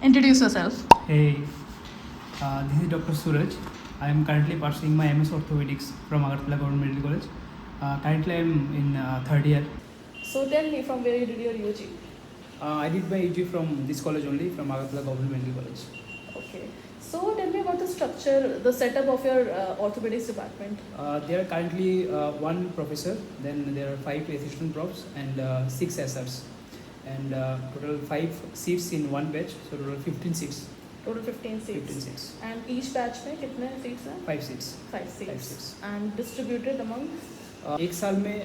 Introduce yourself. Hey, this is Dr. Suraj. I am currently pursuing my MS Orthopedics from Agartala Government Medical College. Currently, I am in third year. So tell me, from where you did your UG? I did my UG from this college only, from Agartala Government Medical College. Okay. So tell me about the structure, the setup of your orthopedics department. There are currently one professor, then there are 5 assistant profs and 6 SRs. And total 5 seats in one batch, so total 15 seats. Total 15 seats. 15 seats. And each batch में कितने seats हैं? 5 seats. 5 seats. 5 seats. And distributed among? एक साल में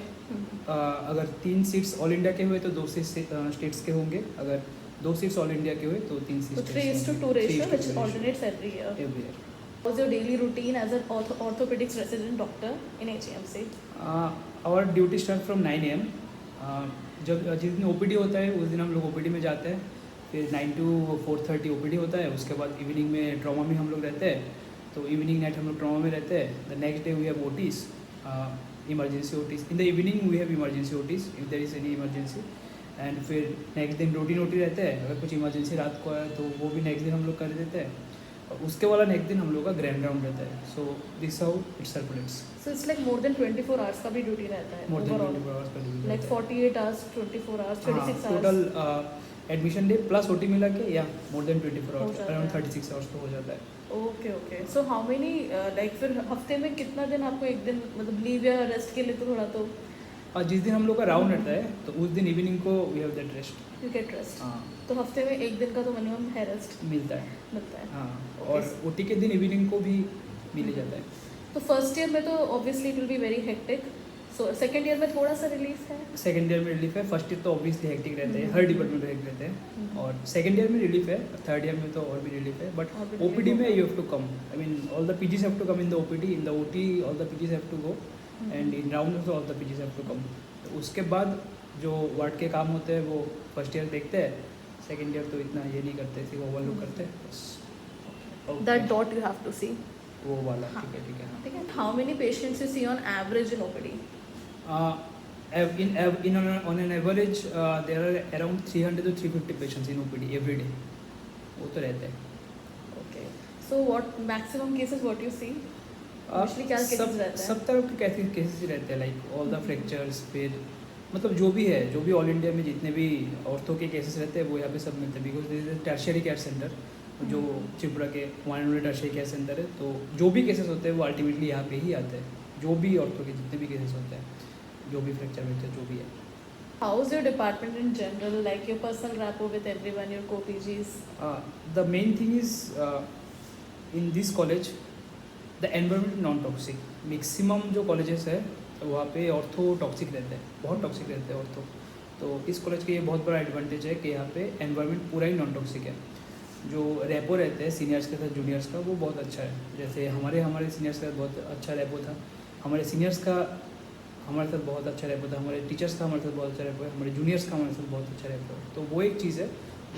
अगर 3 seats all India के हुए तो 2 स्टेट्स के होंगे, अगर 2 सीट्स ऑल इंडिया के हुए तो 3 So seats 3:2 ratio, which alternates every year. every year. What was your daily routine as an orthopedics resident doctor in HMC? Our duty start from 9 AM. जब जिस दिन OPD होता है उस दिन हम लोग OPD में जाते हैं, फिर 9 to 4:30 OPD होता है, उसके बाद इवनिंग में ट्रॉमा में हम लोग रहते हैं, तो इवनिंग नाइट हम लोग ट्रॉमा में रहते हैं. The next day we have OTs, emergency OTs. In the evening we have emergency OTs if there is any emergency. And फिर नेक्स्ट दिन रूटीन OT रहते हैं, अगर कुछ इमरजेंसी रात को आया तो वो भी नेक्स्ट दिन हम लोग कर देते हैं, और उसके वाला नेक्स्ट दिन हम लोग का ग्रैंड राउंड रहता है. So this how it circulates. So it's like more than 24 hours का भी ड्यूटी रहता है. More than overall. 24 आवर्स का duty. Like 48 hours, 24 hours, 36 hours. Total admission debt plus OT मिला के या मोर देन 24 हो आवर्स, जाता अराउंड है. 36 आवर्स तो हो जाता है. Okay okay. So how many like फिर हफ्ते में कितना दिन आपको एक दिन मतलब लीव या रेस्ट के लिए तो थोड़ा तो और जिस दिन हम लोग का राउंड रहता है तो उस दिन इवनिंग को we have that rest. You get rest. हाँ, तो हफ्ते में एक दिन का तो मिनिमम है रेस्ट मिलता है. मिलता है. हाँ, और OT के दिन इवनिंग को भी मिल ही जाता है. तो फर्स्ट ईयर में तो obviously it will be very hectic. So second year में थोड़ा सा रिलीफ है. सेकेंड ईयर में रिलीफ है, फर्स्ट ईयर तो ऑब्वियसली हेक्टिक रहते हैं, हर डिपार्टमेंट में हेक्टिक रहते हैं, हम्म. और सेकेंड ईयर में रिलीफ है, थर्ड ईयर में तो और भी रिलीफ है. बट और भी relief OPD में होगा. You have to come, I mean all the PGs have to come in the OPD, in the OT all the PGs have to go, and in round also all the PGs have to come. तो उसके बाद जो ward के काम होते हैं वो first year देखते हैं, सेकेंड ईयर तो इतना ये नहीं करते, सिर्फ ओवरलुक करते हैं बस. That dot you have to see. वो वाला हाँ. ठीक है ठीक है. हाँ. ठीक है. How many patients you see on average in OPD? On an average, there are around 300 to 350 patients in OPD every day. वो तो रहता है. Okay. So what maximum cases what you see? Mostly क्या cases रहता है? सब तरह के केसेस ही रहते हैं, लाइक ऑल द फ्रैक्चर्स, फिर मतलब जो भी है, जो भी ऑल इंडिया में जितने भी ऑर्थो के केसेस रहते हैं वो यहाँ पे सब मिलते हैं, because this is tertiary care centre, जो चिपड़ा के one and only tertiary care centre है. तो जो भी केसेस होते हैं वो अल्टीमेटली यहाँ पे ही आते हैं, जो भी ऑर्थो के जितने भी केसेस होते हैं, जो भी फ्रैक्चर होते हैं, जो भी है. How is your department in general, like your personal rapport with everyone, your co-PGs? The main thing is in this college the environment non toxic. Maximum जो कॉलेजेस है वहाँ पे ऑर्थो टॉक्सिक रहते हैं, बहुत टॉक्सिक रहते हैं ऑर्थो. तो इस कॉलेज का ये बहुत बड़ा एडवांटेज है कि यहाँ पे एनवायरनमेंट पूरा ही नॉन टॉक्सिक है. जो रेपो रहते हैं सीनियर्स के साथ जूनियर्स का, वो बहुत अच्छा है. जैसे हमारे सीनियर्स का बहुत अच्छा रेपो था, हमारे सीनियर्स का हमारे साथ बहुत अच्छा रेपो था, हमारे टीचर्स का हमारे साथ बहुत अच्छा रेपो है, हमारे जूनियर्स का हमारे साथ बहुत अच्छा रेपो है. तो वो एक चीज़ है.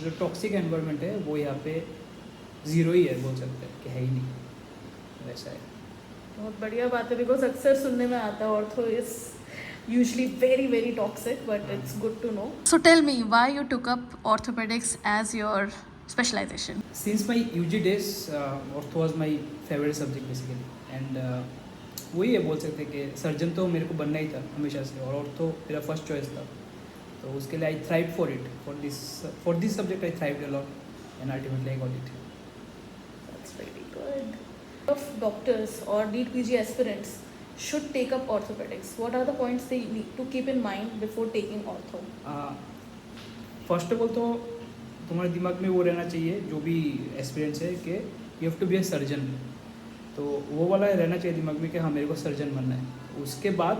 जो टॉक्सिक एनवायरनमेंट है वो यहाँ पे ज़ीरो ही है, बोल सकते हैं कि है ही नहीं, वैसा है. बहुत बढ़िया बात है, बिकॉज अक्सर सुनने में आता है ortho is usually very very toxic, but it's good to know. So tell me why you took up orthopaedics as your specialisation? Since my UG days, ortho was my favorite subject basically, and वही है, बोल सकते हैं कि surgeon तो मेरे को बनना ही था हमेशा से, और ऑर्थो मेरा फर्स्ट चॉइस था. तो उसके लिए I thrive for it, for this subject I thrive a lot, and ultimately I got it. That's very good. Of doctors or need PG aspirants should take up orthopedics. What are the points they need to keep in mind before taking ortho? First of all तो तुम्हारे दिमाग में वो रहना चाहिए, जो भी experience है, कि you have to be a surgeon. तो वो वाला रहना चाहिए दिमाग में कि हाँ मेरे को सर्जन बनना है. उसके बाद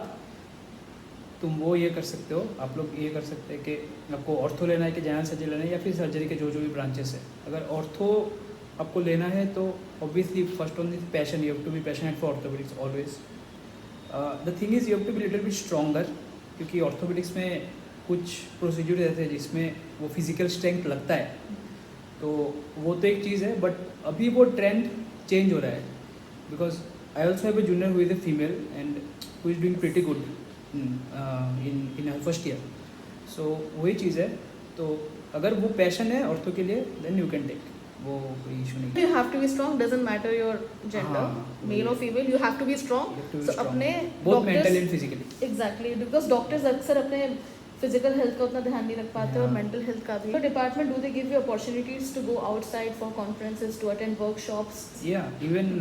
तुम वो ये कर सकते हो, आप लोग ये कर सकते हैं कि आपको ऑर्थो लेना है कि जनरल सर्जरी लेना है, या फिर सर्जरी के जो जो भी ब्रांचेस है. अगर ऑर्थो आपको लेना है तो obviously first on this passion, you have to be passionate for orthopaedics always. The thing is you have to be little bit stronger, क्योंकि ऑर्थोपेडिक्स में कुछ प्रोसीजर रहते हैं जिसमें वो फिजिकल स्ट्रेंथ लगता है. तो वो तो एक चीज़ है, बट अभी वो ट्रेंड चेंज हो रहा है, because I also have a junior who is a female and who is doing pretty good in her first year. So वही चीज़ है. तो अगर वो पैशन है ऑर्थो के लिए देन यू कैन टेक, वो कोई इशू नहीं है। You have to be strong, doesn't matter your gender, हाँ, male or female, you have to be strong. You have to be So strong. अपने both mentally doctors and physically. exactly, because doctors अक्सर अपने physical health का उतना ध्यान नहीं रख पाते और Yeah. mental health का भी. So department, do they give you opportunities to go outside for conferences, to attend workshops? Yeah, even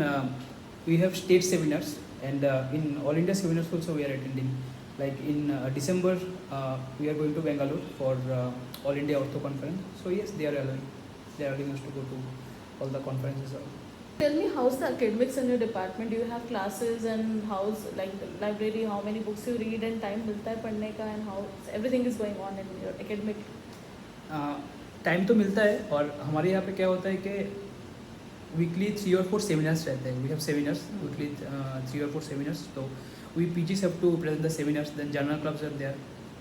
we have state seminars, and in all India seminars also we are attending. Like in December, we are going to Bangalore for All India Ortho Conference. So yes, they are allowing us to go to all the conferences. Tell me, how's the academics in your department? Do you have classes, and how's like the library? How many books you read and time मिलता है पढ़ने का, and how everything is going on in your academic? Time तो मिलता है, और हमारे यहाँ पे क्या होता है कि वीकली 3 और 4 सेमिनार्स रहते हैं. वी हैव सेमिनार्स वीकली 3 और 4 सेमिनार्स. तो we PGs have to present the seminars, then journal clubs are there,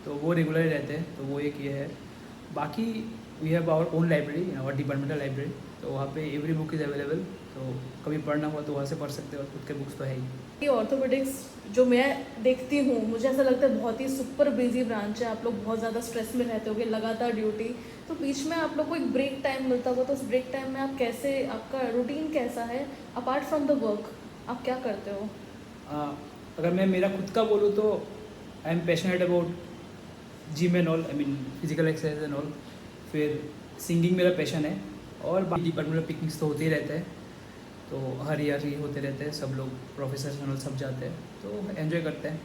तो वो रेगुलर रहते हैं. तो वो एक ये है. बाकी we have our own library in our departmental library, तो वहाँ पे एवरी बुक इज़ अवेलेबल. तो कभी पढ़ना हुआ तो वहाँ से पढ़ सकते हो, और खुद के बुक्स तो है ही. ये ऑर्थोपेडिक्स जो मैं देखती हूँ, मुझे ऐसा लगता है बहुत ही सुपर बिजी ब्रांच है. आप लोग बहुत ज़्यादा स्ट्रेस में रहते होगे, लगातार ड्यूटी, तो बीच में आप लोग को एक ब्रेक टाइम मिलता होगा. तो उस ब्रेक टाइम में आप कैसे, आपका रूटीन कैसा है अपार्ट फ्रॉम द वर्क, आप क्या करते हो? अगर मैं मेरा खुद का बोलूँ तो I am passionate about gym and all, I mean physical exercise and all. फिर सिंगिंग मेरा पैशन है, और बाकी डिपार्टमेंटल पिकनिक्स तो होते ही रहते हैं. तो हर ईयर ही होते रहते हैं, सब लोग प्रोफेसर सब जाते हैं, तो एंजॉय करते हैं.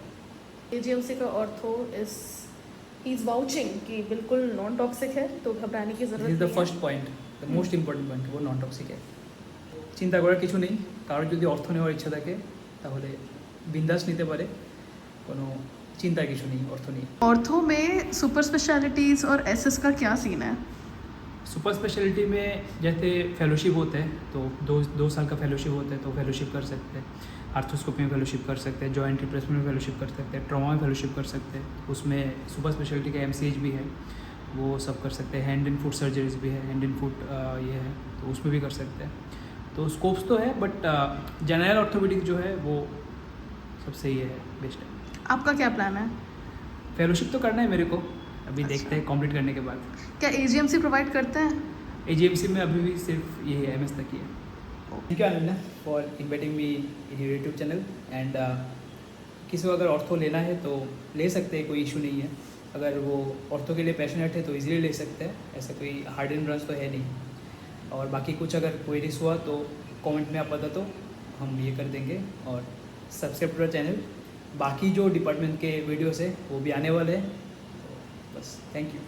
एजीएमसी का ऑर्थो इज वाउचिंग कि बिल्कुल नॉन टॉक्सिक है, तो घबराने की जरूरत दिस इज द नहीं है. First point, the most important point, वो নন টক্সিক है. চিন্তা করার কিছু নেই. কারোর যদি অর্থ নেওয়ার ইচ্ছা থাকে তাহলে বিন্দাস নিতে পারে, কোনো চিন্তার কিছু নেই অর্থ নিয়ে. ऑर्थो में सुपर स्पेशलिटीज़ और एसएस का क्या सीन है? सुपर स्पेशलिटी में जैसे फेलोशिप होते हैं, तो 2 साल का फेलोशिप होता है, तो फेलोशिप कर सकते हैं. आर्थोस्कोपी में फेलोशिप कर सकते हैं, जॉइंट रिप्लेसमेंट में फेलोशिप कर सकते हैं, ट्रॉमा में फेलोशिप कर सकते हैं. उसमें सुपर स्पेशलिटी का एमसीएच भी है, वो सब कर सकते हैं. हैंड एंड फुट सर्जरीज भी है, हैंड एंड फुट ये है, तो उसमें भी कर सकते हैं. तो स्कोप्स तो है, बट जनरल ऑर्थोपेडिक जो है वो सबसे ये है, बेस्ट है. आपका क्या प्लान है? फेलोशिप तो करना है मेरे को, अभी अच्छा. देखते हैं कंप्लीट करने के बाद. क्या एजीएमसी प्रोवाइड करते हैं? एजीएमसी में अभी भी सिर्फ ये है, एमएस तक ही है. Thank you Ananya for inviting me in your YouTube channel. And किसी को अगर ऑर्थो लेना है तो ले सकते हैं, कोई इशू नहीं है. अगर वो ऑर्थो के लिए पैशनेट है तो इजीली ले सकते हैं, ऐसा कोई हार्ड एंड ब्रांच तो है नहीं. और बाकी कुछ अगर क्वेरीज हुआ तो कमेंट में आप बता दो, हम ये कर देंगे. और सब्सक्राइब करो चैनल. बाकी जो डिपार्टमेंट के वीडियोस है वो भी आने वाले हैं. तो बस थैंक यू.